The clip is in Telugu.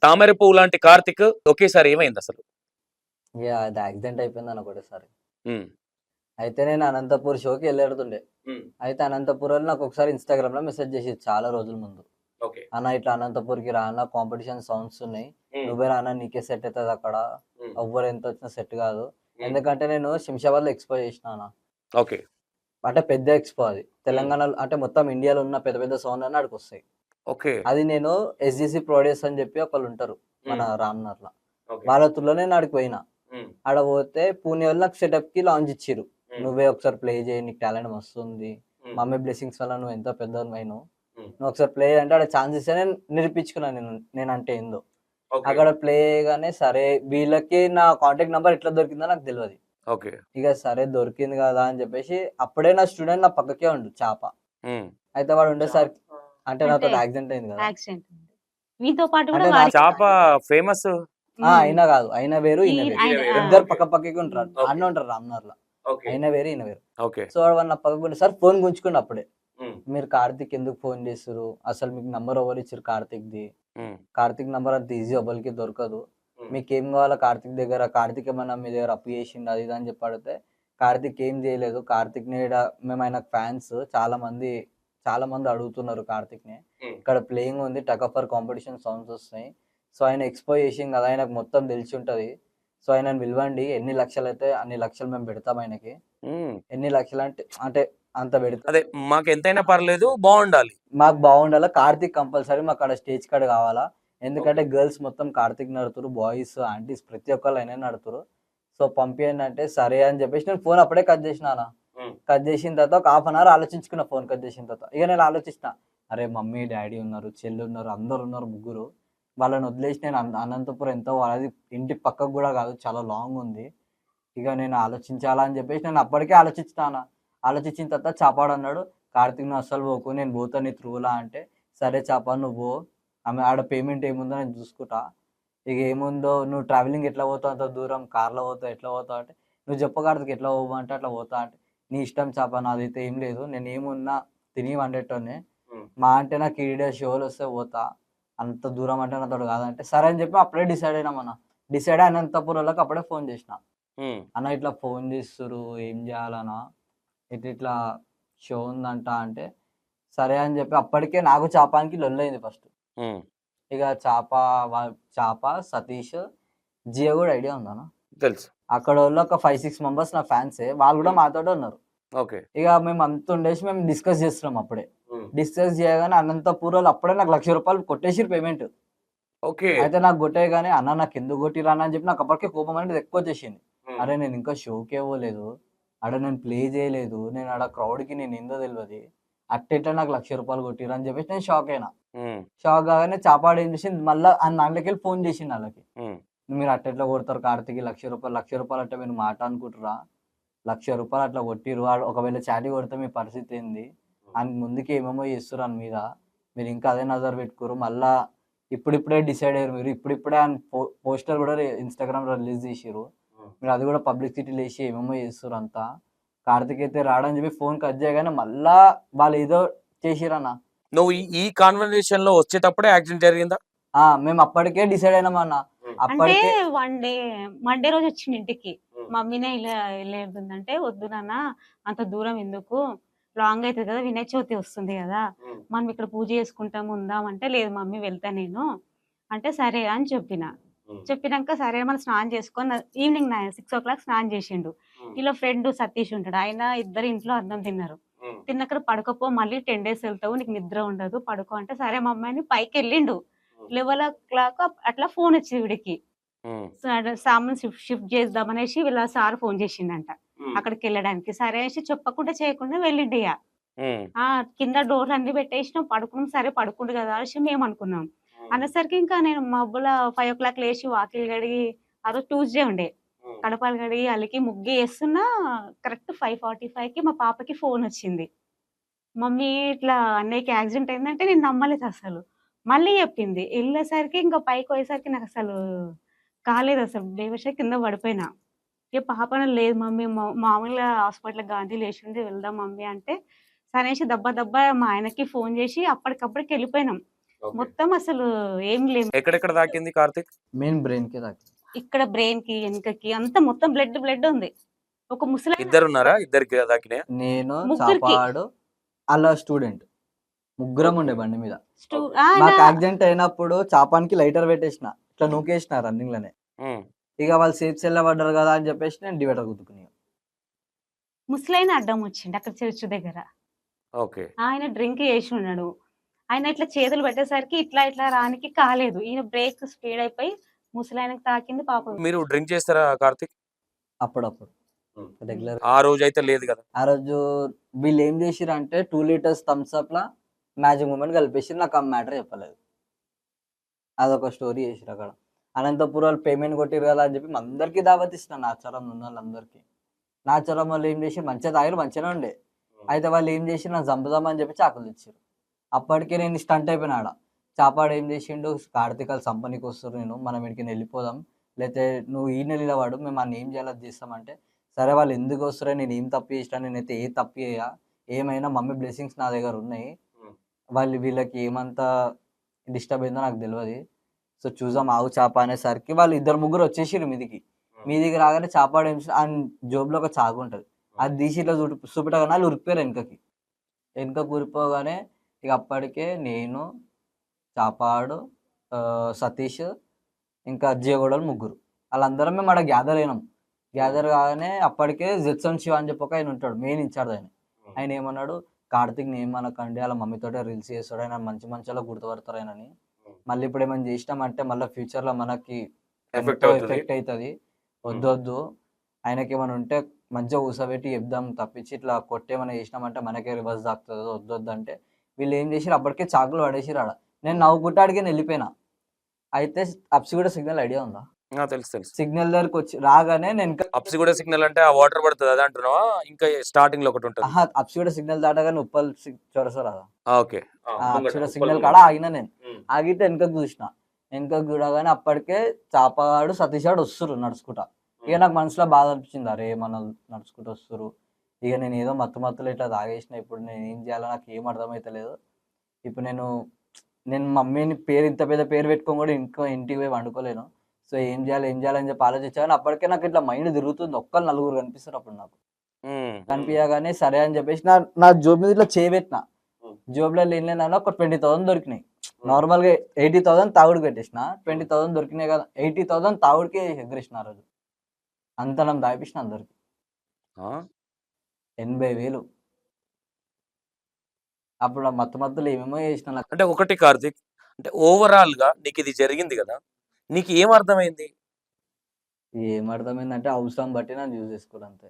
తామర పువ్వు లాంటి కార్తీక్ ఒకేసారి ఏమైంది అసలు? ఇగ అది యాక్సిడెంట్ అయిపోయిందన్న ఒకటేసారి. హ్మ్. అయితే నేను అనంతపూర్ షోకి ఎళ్ళెడుతుండే. హ్మ్. అయితే అనంతపూరోళ్ళు నాకొకసారి ఇన్‌స్టాగ్రామ్‌లో మెసేజ్ జేసిర్రు చాలా రోజుల ముందు. ఓకే. "అన్న ఇట్లా అనంతపూర్‌కి రా అన్న కాంపిటీషన్ సౌండ్స్ ఉన్నాయి. హ్మ్. నువ్వే రా అన్న నీకే సెట్ అయితది అక్కడ. హ్మ్. ఎవ్వరు ఎంతొచ్చినా సెట్ గాదు." హ్మ్. ఎందుకంటే నేను శంషాబాద్‌లో ఎక్స్‌పో చేసినా అన్న. ఓకే. అంటే పెద్ద ఎక్స్‌పో అది. హ్మ్. తెలంగాణలో అంటే మొత్తం ఇండియాలో ఉన్న పెద్ద పెద్ద సౌండ్‌లన్నీ ఆడికొస్తాయి. ఓకే. అది నేను ఎస్‌జీసీ ప్రొడ్యూస్ అని జెప్పి ఒకళ్ళుంటారు మన హ్మ్. రామ్‌నగర్‌ల. ఓకే. వాళ్ళ త్రూలో నేను ఆడికి పోయినా. హ్మ్. ఆడ పోతే పూణే‌వోళ్ళు నాకు సెటప్‌కి లాంచ్ ఇచ్చిర్రు. హ్మ్. "నువ్వే ఒకసారి ప్లే చేయి. నీకు టాలెంట్ మస్తుంది. హ్మ్. మమ్మీ బ్లెస్సింగ్స్ వల్ల నువ్వు ఎంతో పెద్దోనివయినవు. హ్మ్. నువ్వు ఒకసారి ప్లే అంటే ఆడ ఛాన్స్ ఇస్తే నేను నిరూపించుకున్నా నేనంటే ఏందో." ఓకే. అక్కడ ప్లే చేయగానే సరే వీళ్ళకి నా కాంటాక్ట్ నంబర్ ఎట్లా దొరికిందో నాకు తెలవది. ఓకే. ఇక సరే దొరికింది కదా అని చెప్పేసి అప్పుడే నా స్టూడెంట్ నా పక్కకే ఉండు చాప. హ్మ్. అయితే వాడు ఉండేసరికి అంటే అంటే నాతోటి యాక్సిడెంట్ అయింది కదా! యాక్సిడెంట్ అయింది. మీతో పాటు అంటే గూడా నా వాడికి చాప ఫేమస్. హ్మ్. అయినా కాదు. అయిన వేరు, ఈయన వేరు. ఆయన ఇద్దరు ఓకే. పక్క పక్కకే ఉంటారు. హ్మ్. ఆడనే ఓకే. ఉంటారు రామ్‌నగర్‌ల. ఓకే. అయిన వేరు, ఈయన వేరు. ఓకే. సో, వాడు నా పక్కకు ఉండి సార్ ఫోన్ గుంజుకుండు అప్పుడే. హ్మ్. "మీరు కార్తీక్ ఎందుకు ఫోన్ చేస్తుర్రు? అసలు మీకు నంబర్ ఎవరిచ్చిర్రు కార్తీక్‌ది? హ్మ్. కార్తీక్ నంబర్ అంత ఈజీ ఎవ్వలికి దొరకదు. హ్మ్. మీకేం కావాలా కార్తీక్ దగ్గర? కార్తీక్ ఏమన్నా మీ దగ్గర అప్పు చేసిండా?" అది ఇది అని చెప్పి అడిగితే, "కార్తీక్ ఏం చేయలేదు. కార్తీక్‌ని ఈడ మేము ఆయనకు ఫ్యాన్స్ చాలా మంది అడుగుతున్నారు కార్తీక్‌ని. హ్మ్. ఇక్కడ ప్లేయింగ్ ఉంది. Tug of war competition sounds వస్తున్నాయి. సో, ఆయన ఎక్స్‌పో చేసిండు కదా! ఆయనకు మొత్తం తెలిసుంటది. సో, ఆయనని పిలవండి. ఎన్ని లక్షలైతే అన్ని లక్షలు మేము పెడతాం ఆయనకి. హ్మ్. ఎన్ని లక్షలంటే అంటే అంత పెడతాం. అదే మాకెంతైనా పర్లేదు బావుండాలి. మాకు బాగుండాలా. కార్తీక్ కంపల్సరీ మాకాడ స్టేజ్ కాడ కావాలా. ఓకే. ఎందుకంటే గర్ల్స్ మొత్తం కార్తీక్ నడుతుర్రు. బాయ్స్, ఆంటీస్ ప్రతి ఒక్కళ్ళు ఆయననే నడుతుర్రు. సో, పంపియండి అంటే సరే అని చెప్పేసి నేను ఫోన్ అప్పుడే కట్ చేసినా అన్న. హ్మ్. కట్ చేసిన తర్వాత ఒక హాఫ్ అన్ అవర్ ఆలోచించుకున్నా ఫోన్ కట్ చేసిన తర్వాత. ఇక నేను ఆలోచించిన. అరే! మమ్మీ, డ్యాడీ ఉన్నారు, చెల్లున్నారు, అందరున్నారు ముగ్గురు. వాళ్ళని వదిలేసి నేను అనంతపురం ఎంతో అది ఇంటి పక్కకు గూడా కాదు. చాలా లాంగ్ ఉంది. ఇక నేను ఆలోచించాలా అని చెప్పేసి నేను అప్పటికే ఆలోచించిన అన్న. ఆలోచించిన తర్వాత చాపాడన్నాడు, "కార్తీక్ నువ్వు అస్సలు పోకు. నేను పోతా నీ త్రూలా" అంటే, "సరే చాపా నువ్వు పో. ఆమె ఆడ పేమెంట్ ఏముందో నేను చూసుకుంటా. ఇక ఏముందో నువ్వు ట్రావెలింగ్ ఎట్లా పోతావు అంత దూరం? కార్‌లో పోతావా? ఎట్లా పోతావు?" అంటే, "నువ్వు చెప్పు కార్తీక్ ఎట్లా పోమంటే అట్లా పోతా" అంటే, "నీ ఇష్టం చాపా నాదైతే ఏం లేదు. నేనేమున్నా తిని వండేటోన్నే. హ్మ్. మా అంటే నాకు ఈడ షోలొస్తే పోతా. అంత దూరం అంటే నాతోటి కాదంటే" సరే అని చెప్పి అప్పుడే డిసైడ్ అయినామన్న. డిసైడ్ అయి అనంతపురోళ్ళకి అప్పుడే ఫోన్ చేసిన. హ్మ్. "అన్న ఇట్లా ఫోన్ చేస్తుర్రు. ఏం చేయాలన్నా? ఇట్లిట్లా షో ఉందంట" అంటే, సరే అని చెప్పి అప్పటికే నాకు చాపానికి లొల్లయింది ఫస్ట్. హ్మ్. ఇక వా చాప, సతీష్, జియో గూడా ఐడియా ఉందా అన్న? తెలుసు. అక్కడోళ్ళు ఒక 5, 6 మెంబర్స్ నా ఫ్యాన్సే. వాళ్ళు గూడా హ్మ్. మాతోటే ఉన్నారు. ఓకే. ఇక మేమంతుండేసి మేము డిస్కస్ చేస్తున్నాం అప్పుడే. హ్మ్. డిస్కస్ చేయగానే అనంతపూరోళ్ళు అప్పుడే నాకు రూ. 1,00,000 కొట్టేసిర్రు పేమెంట్. ఓకే. అయితే నాకు కొట్టేయగానే, "అన్న నాకెందుకు కొట్టిర్రు అన్న" అని చెప్పి నాకు అప్పటికే కోపం అనేది ఎక్కువొచ్చేసింది. హ్మ్. అరే! నేనింకా షోకే పోలేదు. ఆడ నేను ప్లే చేయలేదు. నేనాడ క్రౌడ్‌కి నేనేందో తెలవది. అట్టెట్లా నాకు రూ. 1,00,000 కొట్టిర్రు అని చెప్పేసి నేను షాక్ అయినా. హ్మ్. షాక్ కాగానే చాపాడు ఏం చేసింది మళ్ళా దాంట్లోకెళ్ళి ఫోన్ చేసిండు ఆళ్ళకి. హ్మ్. "మీరు అట్టెట్లా కొడతారు కార్తీక్‌కి రూ. 1,00,000 రూ. 1,00,000 అంటే మీరు మాట అనుకుంటుర్రా? రూ. 1,00,000 అట్లా కొట్టిర్రు. వాడు ఒకవేళ చాటీ కొడితే మీ పరిస్థితి ఏంది? అని ముందుకే ఏమేమో చేస్తుర్రు ఆని మీద. మీరింకా అదే నజర్ పెట్టుకుర్రు. మళ్ళా ఇప్పుడిప్పుడే డిసైడ్ అయ్యారు మీరు. ఇప్పుడిప్పుడే అని పోస్టర్ కూడా ఇన్‌స్టాగ్రామ్‌లో రిలీజ్ చేసిర్రు. హ్మ్. మీరు అది కూడా పబ్లిసిటీలో ఏసి ఏమేమో చేస్తుర్రు అంతా. కార్తీక్ అయితే రాడని చెప్పి ఫోన్ కట్ చేయగానే మళ్ళా వాళ్ళేదో చేసిర్రన్న. నువ్వు ఈ ఈ కాన్వర్జేషన్‌లో వచ్చేటప్పుడే యాక్సిడెంట్ జరిగిందా? మేము అప్పటికే డిసైడ్ అయినామన్న. హ్మ్. అంటే అప్పటికే వన్ డే మండే రోజు వచ్చిండు ఇంటికి. హ్మ్. మమ్మీనే ఇలా ఎళ్ళేదుందంటే, "వద్దు నాన్న అంత దూరం ఎందుకు? లాంగ్ అయితది కదా! వినాయక చవితి వస్తుంది కదా! హ్మ్. మనం ఇక్కడ పూజ చేసుకుంటాం ఉందాం" అంటే, "లేదు మమ్మీ వెళ్తా నేను" అంటే, "సరే" అని చెప్పిన. హ్మ్. చెప్పినంక సరే మనం స్నానం చేసుకొని ఈవినింగ్ 6:00 స్నానం చేసిండు. హ్మ్. ఈళ్ళ ఫ్రెండ్ సతీష్ ఉంటాడు. ఆయన ఇద్దరు ఇంట్లో అన్నం తిన్నారు. హ్మ్. తిన్నాక "పడుకోపో మళ్ళీ 10 డేస్ ఎళ్తావు. నీకు నిద్ర ఉండదు. పడుకో" అంటే, "సరే మమ్మీ" అని పైకెళ్ళిండు. హ్మ్. 11:00 అట్లా ఫోనొచ్చింది వీడికి. హ్మ్. సామాను షిఫ్ట్ చేద్దామనేసి వీళ్ళ సార్ ఫోను చేసిండంట. హ్మ్. అక్కడికెళ్ళడానికి. సరే అనేసి చెప్పకుండా చేయకుండా వెళ్ళిండిగ. హ్మ్. ఆ! కింద డోర్‌లన్నీ పెట్టేసినాం. పడుకున్నాం. సరే పడుకుండు గదా! అనేసి మేమనుకున్నాం. హ్మ్. అనేసరికి ఇంకా నేను మబ్బుల 5:00 లేసి వాకిలి కడిగి ఆ రోజు ట్యూస్‌డే ఉండే. హ్మ్. కడపాలు కడిగి, అలికి, ముగ్గేస్తున్నా కరెక్ట్ 5:45కి మా పాపకి ఫోనొచ్చింది. మమ్మీ ఇట్లా అన్నయ్యకి యాక్సిడెంట్ అయిందంటే నేను నమ్మలేదసలు. మళ్ళీ చెప్పింది. ఎళ్ళేసరికి ఇంక పైకొయ్యేసరికి నాకసలు కాలేదసలు. బేహోషై కింద పడిపోయినా. ఇగ పాపను లేదు మమ్మీ మామూలుగా హాస్పిటల్‌కి గాంధీలో ఎషుంది వెళ్దాం మమ్మీ అంటే, సరే అనేసి దబ్బా దబ్బా మా ఆయనకి ఫోను జేసి అప్పటికప్పటికెళ్ళిపోయినాం. మొత్తం అసలు ఏం లేవు. ఎక్కడెక్కడ తాకింది కార్తీక్? మెయిన్ బ్రెయిన్ కి తాకి ఇక్కడ బ్రెయిన్‌కి, వెనకకి అంతా మొత్తం బ్లడ్ ఉంది. ఒక ముసలాయన ఇద్దరున్నారా? ఇద్దరికి తాకినాయా? నేను ముగ్గురికి. చాపాడు అలా స్టూడెంట్ ముగ్గురం ఉండే బండి మీద. ఆయన నాకు యాక్సిడెంట్ అయినప్పుడు చాపానికి లైటర్ పెట్టేసిన ఇట్లా నూకేసిన రన్నింగ్ లోనే. ఉమ్. ఇక వాళ్ళు సేఫ్ సెల్ పడ్డారు కదా అని చెప్పేసి నేను డివైడర్ గుద్దుకుని. ముసలాయన అడ్డం వచ్చిండు అక్కడ చర్చ్ దగ్గర. ఓకే. ఆయన డ్రింక్ చేసి ఉన్నాడు. ఆయన ఇట్లా చేతులు పెట్టేసరికి ఇట్లా రానికి కాలేదు. ఈయన బ్రేక్ స్పీడ్ అయిపోయి ముసలాయనకి తాకింది పాపం. మీరు డ్రింక్ చేస్తారా కార్తీక్? అప్పుడప్పుడు రెగ్యులర్. ఆ రోజు అయితే లేదు కదా. ఆ రోజు వీళ్ళు ఏం చేసిరు అంటే 2 లీటర్స్ థమ్స్ అప్ లా మ్యాజిక్ మూమెంట్ కలిపేసి నాకు ఆ మ్యాటర్ చెప్పలేదు. అదొక స్టోరీ చేసిరు అక్కడ. అనంతపురం వాళ్ళు పేమెంట్ కొట్టిరు కదా అని చెప్పి అందరికీ దావత్ ఇస్తున్నా నాచారం ఉన్న వాళ్ళందరికీ. నాచారం వాళ్ళు ఏం చేసి మంచిగా తాగిరు మంచిగానే ఉండే. అయితే వాళ్ళు ఏం చేసి నాకు చంపుదామని చెప్పి చాకులు ఇచ్చారు. అప్పటికే నేను స్టంట్ అయిపోయినా ఆడ. చాపాడు ఏం చేసిండు, కార్తీకాలు సంపనికి వస్తారు, నేను మనం ఇక్కడికి వెళ్ళిపోదాం, లేకపోతే నువ్వు ఈ నెల వాడు మేము అన్న ఏం చేయాలో అది చేస్తామంటే, సరే వాళ్ళు ఎందుకు వస్తారో నేను ఏం తప్పు చేసినా, నేనైతే ఏ తప్పు చేయా, ఏమైనా మమ్మీ బ్లెస్సింగ్స్ నా దగ్గర ఉన్నాయి, వీళ్ళకి ఏమంతా డిస్టర్బ్ అయిందో నాకు తెలియదు, సో చూసాం ఆవు చాప అనేసరికి వాళ్ళు ఇద్దరు ముగ్గురు వచ్చేసిరు మీదికి రాగానే చాపాడు ఏం ఆ జోబులో ఒక చాకు ఉంటుంది, అది తీసి ఇట్లా చూపెట్టగానే వాళ్ళు ఉరిపోయారు వెనకకు ఉరిపోగానే ఇక అప్పటికే నేను చాపాడు సతీష్ ఇంకా అజ్జయగూడలు ముగ్గురు వాళ్ళందరం మేము అక్కడ గ్యాదర్ అయినాం. గ్యాదర్ కాగానే అప్పటికే జెట్సన్ శివ అని చెప్పి ఒక ఆయన ఉంటాడు, మెయిన్ ఇన్ఛార్జ్ ఆయన ఏమన్నాడు, కార్తీక్ని ఏమనకండి వాళ్ళ మమ్మీతోటే రీల్స్ చేస్తాడు, ఆయన మంచి మంచిగా గుర్తుపడతారు ఆయనని, మళ్ళీ ఇప్పుడు ఏమైనా చేసినామంటే మళ్ళీ ఫ్యూచర్లో మనకి ఎఫెక్ట్ అవుతుంది, వద్దొద్దు, ఆయనకి ఏమైనా ఉంటే మంచిగా ఊసబెట్టి చెప్దాం తప్పించి ఇట్లా కొట్టేమైనా చేసినామంటే మనకే రివర్స్ తాకుతుంది, వద్దొద్దు అంటే వీళ్ళు ఏం చేసిరు అప్పటికే చాకులు పడేసిరు ఆడ. నేను నవ్వుకుంటా అడిగి వెళ్ళిపోయినా. అయితే అప్సిగూడ సిగ్నల్ ఐడియా ఉందా? తెలుసు. సిగ్నల్ దగ్గరకు వచ్చి రాగానే నేను అప్సిగూడ సిగ్నల్ అంటే ఆ వాటర్ పడుతుంది అదే అంటున్నావా? ఇంకా స్టార్టింగ్ లో ఒకటి ఉంటుంది. అప్సిగూడ సిగ్నల్ దాటగానే ఉప్పల్ చొరస రాదా, ఓకే. అప్సిగూడ సిగ్నల్ కాడ ఆగినా నేను. ఆగితే వెనకకు చూసిన, వెనకకు చూడగానే అప్పటికే చాపగాడు సతీష్ గాడు వస్తురు నడుచుకుంటా. ఇక నాకు మనసులో బాధ అనిపించింది, అరే మనం నడుచుకుంటూ వస్తురు, ఇక నేను ఏదో మత్తులో ఇట్లా తాగేసిన, ఇప్పుడు నేను ఏం చేయాలో నాకు ఏం అర్థమైతలేదు, ఇప్పుడు నేను మమ్మీని పేరు ఇంత పెద్ద పేరు పెట్టుకొని కూడా ఇంటికి పోయి వండుకోలేను, సో ఏం చేయాలని చెప్పి ఆలోచించాను. అప్పటికే నాకు ఇట్లా మైండ్ తిరుగుతుంది, ఒక్కరు నలుగురు కనిపిస్తారు అప్పుడు నాకు. కనిపించగానే సరే అని చెప్పేసి నా జోబ్ మీద ఇట్లా చేయబెట్టిన, జోబ్లో లేని ఒక 20,000 దొరికినాయి. నార్మల్గా 80,000 తాగుడికి పెట్టేసిన, 20,000 దొరికినాయి కదా, 80,000 తాగుడికి ఎగరేసిన. ఆ రోజు అంత నన్ను దాయిపించిన అందరికి 80,000. అప్పుడు మత్తులో ఏమేమో చేసిన. అంటే ఒకటి కార్తీక్, అంటే ఓవరాల్ గా నీకు ఇది జరిగింది కదా, నీకు ఏం అర్థమైంది? ఏమర్థమైందంటే అవసరం బట్టి నన్ను యూజ్ చేసుకోవడం అంతే.